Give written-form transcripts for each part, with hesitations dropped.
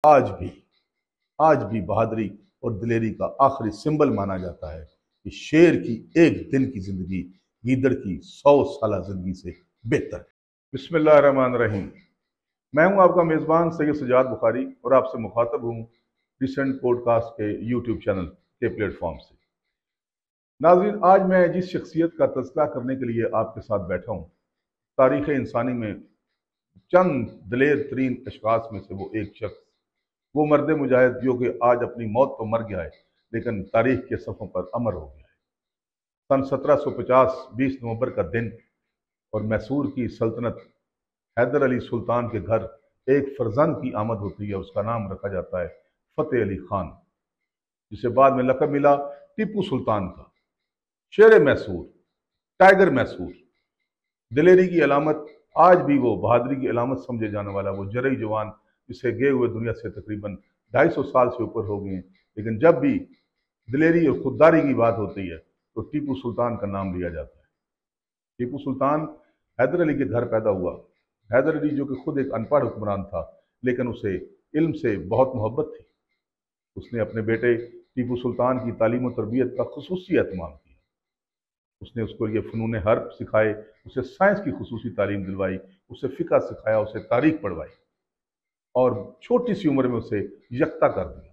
आज भी आज भी बहादुरी और दिलेरी का आखिरी सिंबल माना जाता है कि शेर की एक दिन की जिंदगी गीदड़ की 100 साल जिंदगी से बेहतर है। बिस्मिल्लाहिर्रहमानिर्रहीम। मैं हूं आपका मेजबान सैयद सजाद बुखारी और आपसे मुखातब हूं रिसेंट पॉडकास्ट के यूट्यूब चैनल के प्लेटफॉर्म से। नाज़रीन, आज मैं जिस शख्सियत का तज़किरा करने के लिए आपके साथ बैठा हूं, तारीख़ इंसानी में चंद दलेर तरीन अशखास में से वो एक शख्स, वो मर्द मुजाहिद जो कि आज अपनी मौत तो मर गया है लेकिन तारीख के सफ़ों पर अमर हो गया है। सन 1750 20 नवंबर का दिन और मैसूर की सल्तनत हैदर अली सुल्तान के घर एक फरजंद की आमद होती है। उसका नाम रखा जाता है फतेह अली खान, जिसे बाद में लक़ब मिला टीपू सुल्तान का। शेर मैसूर, टाइगर मैसूर, दिलेरी की अलामत, आज भी वो बहादुरी की अलामत समझे जाने वाला वो जरई जवान, जिसे गए हुए दुनिया से तकरीबन 250 साल से ऊपर हो गए हैं, लेकिन जब भी दिलेरी और खुददारी की बात होती है तो टीपू सुल्तान का नाम लिया जाता है। टीपू सुल्तान हैदर अली के घर पैदा हुआ। हैदर अली जो कि खुद एक अनपढ़ हुक्मरान था, लेकिन उसे इल्म से बहुत मोहब्बत थी। उसने अपने बेटे टीपू सुल्तान की तालीम और तरबियत का खुसूसी एहतमाम किया। उसने उसको ये फ़नून हर्ब सिखाए, उसे साइंस की खुसूसी तालीम दिलवाई, उसे फ़िक़्ह सिखाया, उसे तारीख पढ़वाई और छोटी सी उम्र में उसे यकता कर दिया।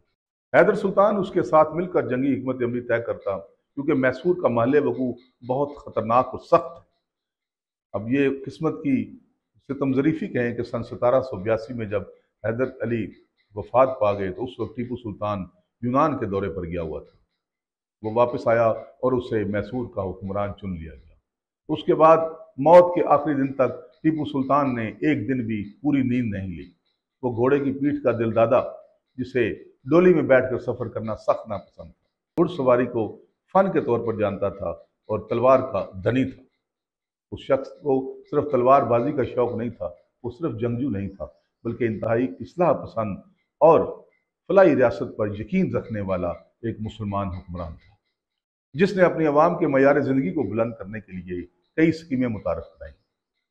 हैदर सुल्तान उसके साथ मिलकर जंगी हिकमत अमली तय करता, क्योंकि मैसूर का महल वकू बहुत ख़तरनाक और सख्त है। अब ये किस्मत की सितम ज़रीफ़ी कहें कि सन 1782 में जब हैदर अली वफात पा गए तो उस वक्त टीपू सुल्तान यूनान के दौरे पर गया हुआ था। वो वापस आया और उसे मैसूर का हुक्मरान चुन लिया गया। उसके बाद मौत के आखिरी दिन तक टीपू सुल्तान ने एक दिन भी पूरी नींद नहीं ली। वो घोड़े की पीठ का दिलदादा, जिसे डोली में बैठकर सफ़र करना सख्त नापसंद था, घुड़सवारी को फ़न के तौर पर जानता था और तलवार का धनी था। उस शख्स को सिर्फ तलवारबाजी का शौक नहीं था, वो सिर्फ जंगजू नहीं था, बल्कि इंतहाई इस्लाह पसंद और फलाही रियासत पर यकीन रखने वाला एक मुसलमान हुक्मरान था, जिसने अपनी आवाम के मयार ज़िंदगी को बुलंद करने के लिए कई स्कीमें मुतारफ़ कराई।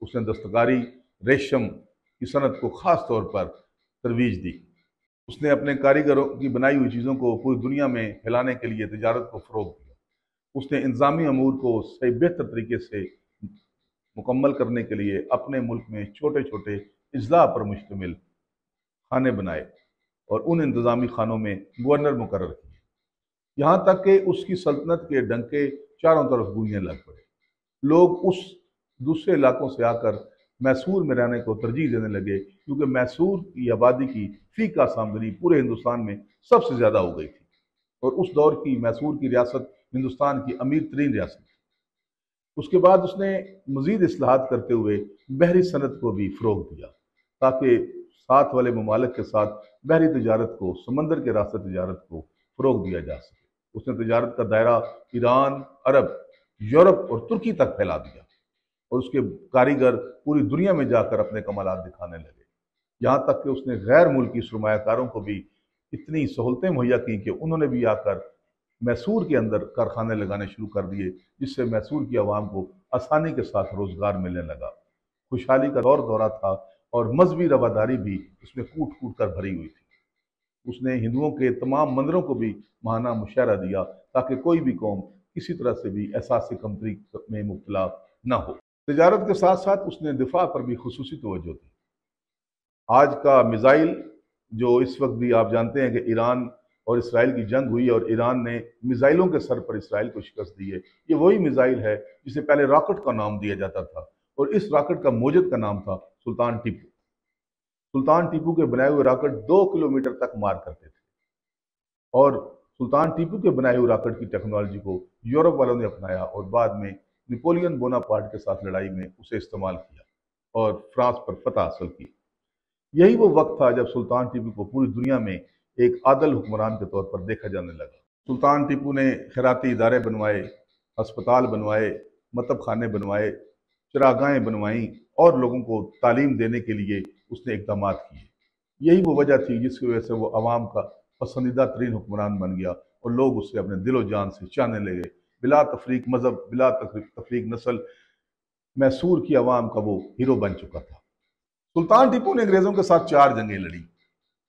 उसने दस्तकारी, रेशम की सनत को ख़ास तौर पर तरवीज दी। उसने अपने कारीगरों की बनाई हुई चीज़ों को पूरी दुनिया में फैलाने के लिए तिजारत को फ़रोग़ दिया। उसने इंतज़ामी अमूर को सही बेहतर तरीके से मुकम्मल करने के लिए अपने मुल्क में छोटे छोटे अजला पर मुश्तमिल खाने बनाए और उन इंतज़ामी खानों में गवर्नर मुकर्रर किए। यहाँ तक कि उसकी सल्तनत के डंके चारों तरफ गूंजने लग पड़े। लोग उस दूसरे इलाकों से आकर मैसूर में रहने को तरजीह देने लगे, क्योंकि मैसूर की आबादी की फी का आमदनी पूरे हिंदुस्तान में सबसे ज़्यादा हो गई थी और उस दौर की मैसूर की रियासत हिंदुस्तान की अमीर तरीन रियासत थी। उसके बाद उसने मज़ीद इस्लाहात करते हुए बहरी सनत को भी फ़रोग़ दिया, ताकि साथ वाले ममालिक के साथ बहरी तजारत को, समंदर के रास्ते तजारत को फ़रोग़ दिया जा सके। उसने तजारत का दायरा ईरान, अरब, यूरोप और तुर्की तक फैला दिया और उसके कारीगर पूरी दुनिया में जाकर अपने कमालात दिखाने लगे। यहाँ तक कि उसने गैर मुल्की सरमायाकारों को भी इतनी सहूलतें मुहैया की कि उन्होंने भी आकर मैसूर के अंदर कारखाने लगाने शुरू कर दिए, जिससे मैसूर की आवाम को आसानी के साथ रोजगार मिलने लगा। खुशहाली का दौरा था और मजहबी रवादारी भी उसमें कूट कूट कर भरी हुई थी। उसने हिंदुओं के तमाम मंदिरों को भी माहाना मुशायरा दिया, ताकि कोई भी कौम किसी तरह से भी एहसास कमतरी में मुब्तला न हो। तजारत के साथ साथ उसने दिफा पर भी खुसूसी तवज्जो दी। आज का मिज़ाइल, जो इस वक्त भी आप जानते हैं कि ईरान और इसराइल की जंग हुई और ईरान ने मिज़ाइलों के सर पर इसराइल को शिकस्त दी है, ये वही मिज़ाइल है जिसे पहले रॉकेट का नाम दिया जाता था और इस रॉकेट का मोजद का नाम था सुल्तान टीपू। सुल्तान टीपू के बनाए हुए रॉकेट 2 किलोमीटर तक मार करते थे और सुल्तान टीपू के बनाए हुए रॉकेट की टेक्नोलॉजी को यूरोप वालों ने अपनाया और बाद में नेपोलियन बोनापार्ट के साथ लड़ाई में उसे इस्तेमाल किया और फ्रांस पर फतह हासिल की। यही वो वक्त था जब सुल्तान टीपू को पूरी दुनिया में एक आदल हुक्मरान के तौर पर देखा जाने लगा। सुल्तान टीपू ने खैराती इदारे बनवाए, अस्पताल बनवाए, मतब खाने बनवाए, चरागाहें बनवाई और लोगों को तालीम देने के लिए उसने इकदाम किए। यही वो वजह थी जिसकी वजह से वो अवाम का पसंदीदा तरीन हुक्मरान बन गया और लोग उससे अपने दिलो जान से चाहने लगे। बिला तफरीक मजहब, बिला तफरीक नस्ल, मैसूर की आवाम का वो हीरो बन चुका था। सुल्तान टीपू ने अंग्रेज़ों के साथ 4 जंगें लड़ी।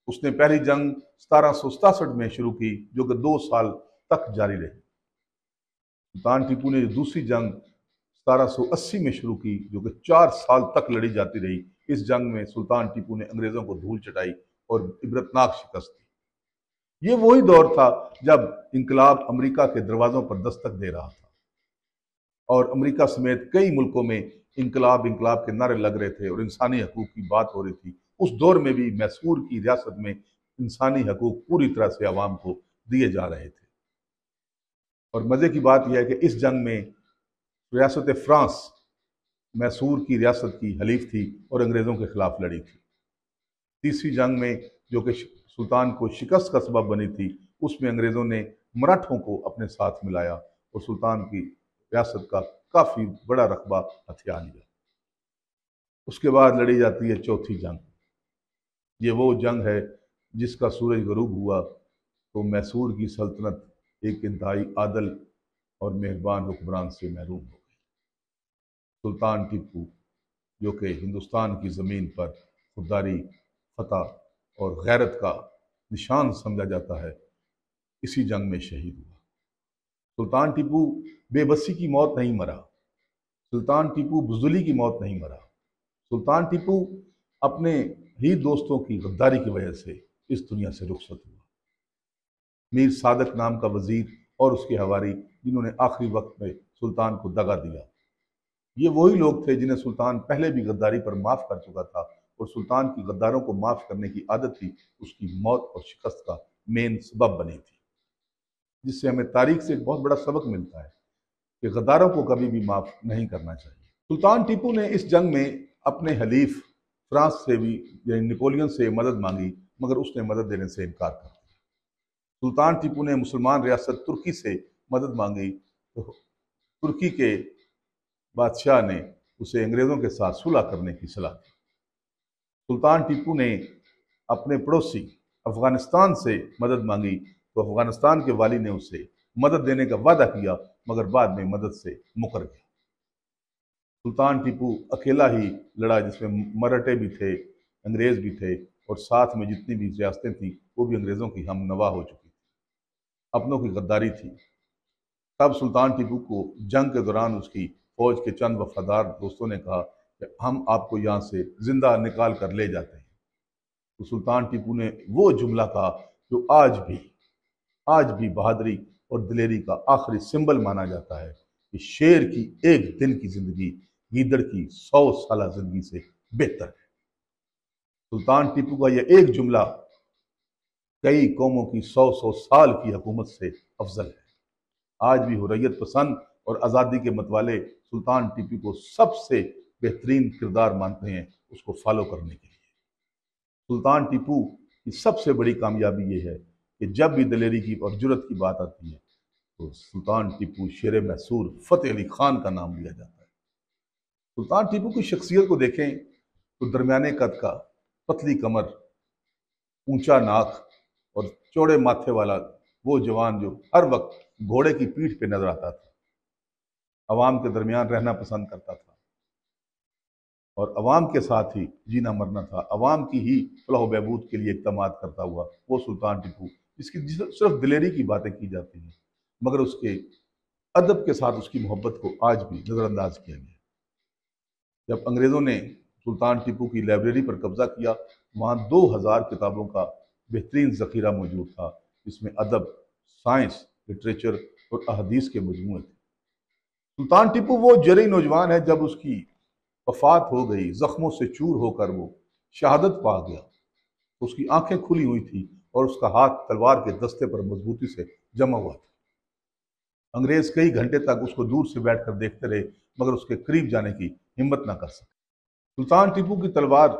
उसने पहली जंग 1767 में शुरू की, जो कि 2 साल तक जारी रही। सुल्तान टीपू ने दूसरी जंग 1780 में शुरू की, जो कि 4 साल तक लड़ी जाती रही। इस जंग में सुल्तान टीपू ने अंग्रेजों को धूल चटाई और इबरतनाक शिकस्त दी। ये वही दौर था जब इंकलाब अमेरिका के दरवाजों पर दस्तक दे रहा था और अमेरिका समेत कई मुल्कों में इंकलाब इंकलाब के नारे लग रहे थे और इंसानी हकूक की बात हो रही थी। उस दौर में भी मैसूर की रियासत में इंसानी हकूक पूरी तरह से आवाम को दिए जा रहे थे। और मजे की बात यह है कि इस जंग में रियासत फ्रांस मैसूर की रियासत की हलीफ थी और अंग्रेजों के खिलाफ लड़ी थी। तीसरी जंग में, जो कि सुल्तान को शिकस्त का सबब बनी थी, उसमें अंग्रेजों ने मराठों को अपने साथ मिलाया और सुल्तान की रियासत का काफी बड़ा रकबा हथिया लिया। उसके बाद लड़ी जाती है चौथी जंग। ये वो जंग है जिसका सूरज गरूब हुआ तो मैसूर की सल्तनत एक इंतहाई आदल और मेहरबान हुक्मरान से महरूम हो गई। सुल्तान टीपू, जो कि हिंदुस्तान की ज़मीन पर खुददारी, फतह और गैरत का निशान समझा जाता है, इसी जंग में शहीद हुआ। सुल्तान टीपू बेबसी की मौत नहीं मरा, सुल्तान टीपू बुज़दिली की मौत नहीं मरा। सुल्तान टीपू अपने ही दोस्तों की गद्दारी की वजह से इस दुनिया से रुखसत हुआ। मीर सादक नाम का वजीर और उसके हवारी, जिन्होंने आखिरी वक्त में सुल्तान को दगा दिया, ये वही लोग थे जिन्हें सुल्तान पहले भी गद्दारी पर माफ़ कर चुका था और सुल्तान की गद्दारों को माफ़ करने की आदत ही उसकी मौत और शिकस्त का मेन सबब बनी थी। जिससे हमें तारीख से एक बहुत बड़ा सबक मिलता है कि गद्दारों को कभी भी माफ़ नहीं करना चाहिए। सुल्तान टीपू ने इस जंग में अपने हलीफ फ्रांस से भी, यानी नेपोलियन से मदद मांगी, मगर उसने मदद देने से इनकार कर दिया। सुल्तान टीपू ने मुसलमान रियासत तुर्की से मदद मांगी तो तुर्की के बादशाह ने उसे अंग्रेज़ों के साथ सुलह करने की सलाह दी। सुल्तान टीपू ने अपने पड़ोसी अफगानिस्तान से मदद मांगी तो अफगानिस्तान के वाली ने उसे मदद देने का वादा किया, मगर बाद में मदद से मुकर गया। सुल्तान टीपू अकेला ही लड़ा, जिसमें मराठे भी थे, अंग्रेज भी थे और साथ में जितनी भी रियासतें थीं वो भी अंग्रेज़ों की हम नवा हो चुकी थी, अपनों की गद्दारी थी। तब सुल्तान टीपू को जंग के दौरान उसकी फौज के चंद वफादार दोस्तों ने कहा कि हम आपको यहाँ से जिंदा निकाल कर ले जाते हैं। तो सुल्तान टीपू ने वो जुमला कहा जो आज भी बहादुरी और दिलेरी का आखिरी सिंबल माना जाता है कि शेर की एक दिन की जिंदगी गीदड़ की 100 साल जिंदगी से बेहतर है। सुल्तान टीपू का यह एक जुमला कई कौमों की 100 साल की हुकूमत से अफजल है। आज भी हुर्रियत पसंद और आज़ादी के मतवाले सुल्तान टीपू को सबसे बेहतरीन किरदार मानते हैं उसको फॉलो करने के लिए। सुल्तान टीपू की सबसे बड़ी कामयाबी ये है कि जब भी दिलेरी की और जुर्रत की बात आती है तो सुल्तान टीपू शेर मैसूर फतेह अली खान का नाम लिया जाता है। सुल्तान टीपू की शख्सियत को देखें तो दरमियाने कद का, पतली कमर, ऊंचा नाक और चौड़े माथे वाला वो जवान जो हर वक्त घोड़े की पीठ पे नजर आता था, अवाम के दरमियान रहना पसंद करता था और अवाम के साथ ही जीना मरना था, अवाम की ही फलाह बहबूद के लिए इक़दामात करता हुआ वो सुल्तान टीपू, जिसकी सिर्फ दिलेरी की बातें की जाती हैं, मगर उसके अदब के साथ उसकी मोहब्बत को आज भी नज़रअंदाज किया गया। जब अंग्रेज़ों ने सुल्तान टीपू की लाइब्रेरी पर कब्जा किया, वहाँ 2000 किताबों का बेहतरीन ज़ख़ीरा मौजूद था, जिसमें अदब, साइंस, लिटरेचर और अहदीस के मजमूए थे। सुल्तान टीपू वो जरी नौजवान है, जब उसकी वफात हो गई, जख्मों से चूर होकर वो शहादत पा गया, तो उसकी आंखें खुली हुई थी और उसका हाथ तलवार के दस्ते पर मजबूती से जमा हुआ था। अंग्रेज कई घंटे तक उसको दूर से बैठकर देखते रहे, मगर उसके करीब जाने की हिम्मत ना कर सके। सुल्तान टीपू की तलवार,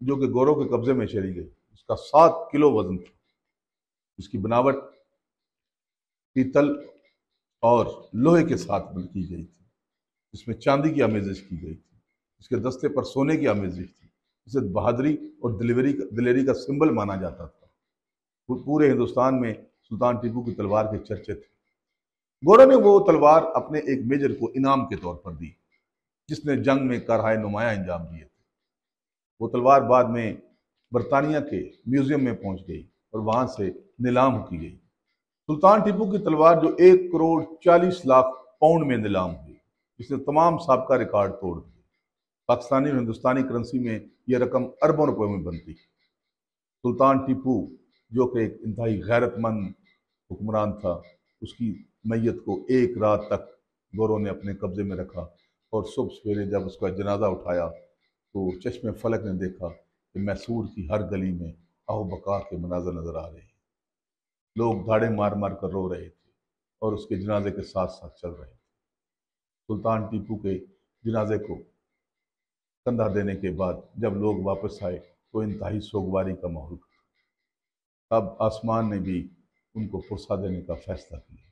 जो कि गोरों के कब्जे में चली गई, उसका 7 किलो वजन था। इसकी बनावट पीतल और लोहे के साथ की गई थी, जिसमें चांदी की आमेजिश की गई थी। इसके दस्ते पर सोने की आमेजिश थी। इसे बहादुरी और दिलेरी का सिंबल माना जाता था। पूरे हिंदुस्तान में सुल्तान टीपू की तलवार के चर्चे थे। गोरों ने वो तलवार अपने एक मेजर को इनाम के तौर पर दी, जिसने जंग में कारहाय नुमाया अंजाम दिए थे। वो तलवार बाद में बरतानिया के म्यूजियम में पहुंच गई और वहां से नीलाम की गई। सुल्तान टीपू की तलवार जो 1 करोड़ 40 लाख पाउंड में नीलाम हुई, जिसने तमाम साबका रिकॉर्ड तोड़ दिए। पाकिस्तानी और हिंदुस्तानी करेंसी में यह रकम अरबों रुपए में बनती। सुल्तान टीपू जो कि एक इंतहाई गैरतमंद हुक्मरान था, उसकी मैयत को एक रात तक गोरों ने अपने कब्जे में रखा और सुबह सवेरे जब उसका जनाजा उठाया तो चश्मे फलक ने देखा कि मैसूर की हर गली में आओ बका के मनाजर नजर आ रहे हैं। लोग धाड़े मार मार कर रो रहे थे और उसके जनाजे के साथ साथ चल रहे थे। सुल्तान टीपू के जनाजे को कंधा देने के बाद जब लोग वापस आए तो इंतहाई सोगवारी का माहौल था। अब आसमान ने भी उनको पुरसा देने का फैसला किया।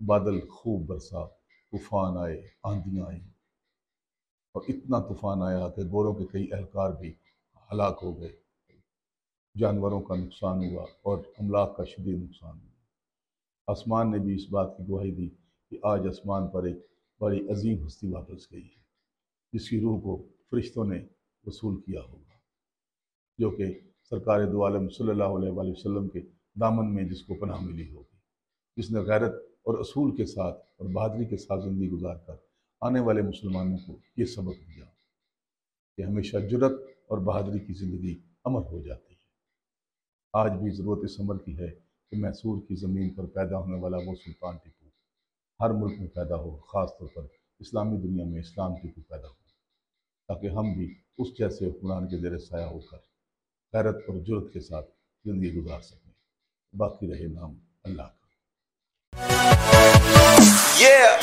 बादल खूब बरसा, तूफान आए, आंधियां आई और इतना तूफान आया कि गोरों के कई एहलकार भी हलाक हो गए। जानवरों का नुकसान हुआ और अमलाक का शदीद नुकसान हुआ। आसमान ने भी इस बात की गवाही दी कि आज आसमान पर एक बड़ी अजीम हस्ती वापस गई है, जिसकी रूह को फरिश्तों ने वसूल किया होगा, जो कि सरकार दो आलम सल्लल्लाहु अलैहि वसल्लम के दामन में जिसको पनाह मिली होगी, जिसने गैरत और असूल के साथ और बहादुरी के साथ ज़िंदगी गुजार कर आने वाले मुसलमानों को ये सबक दिया कि हमेशा जुर्रत और बहादुरी की ज़िंदगी अमर हो जाती है। आज भी ज़रूरत इस अमर की है कि मैसूर की ज़मीन पर पैदा होने वाला वो सुल्तान टीपू हर मुल्क में पैदा हो, ख़ास तौर पर इस्लामी दुनिया में इस्लाम टीपू पैदा हो, ताकि हम भी उस जैसे हुक्मरान के ज़ेर साया होकर गैरत और जुर्रत के साथ ज़िंदगी गुजार सकें। बाकी रहे नाम अल्लाह का। Yeah.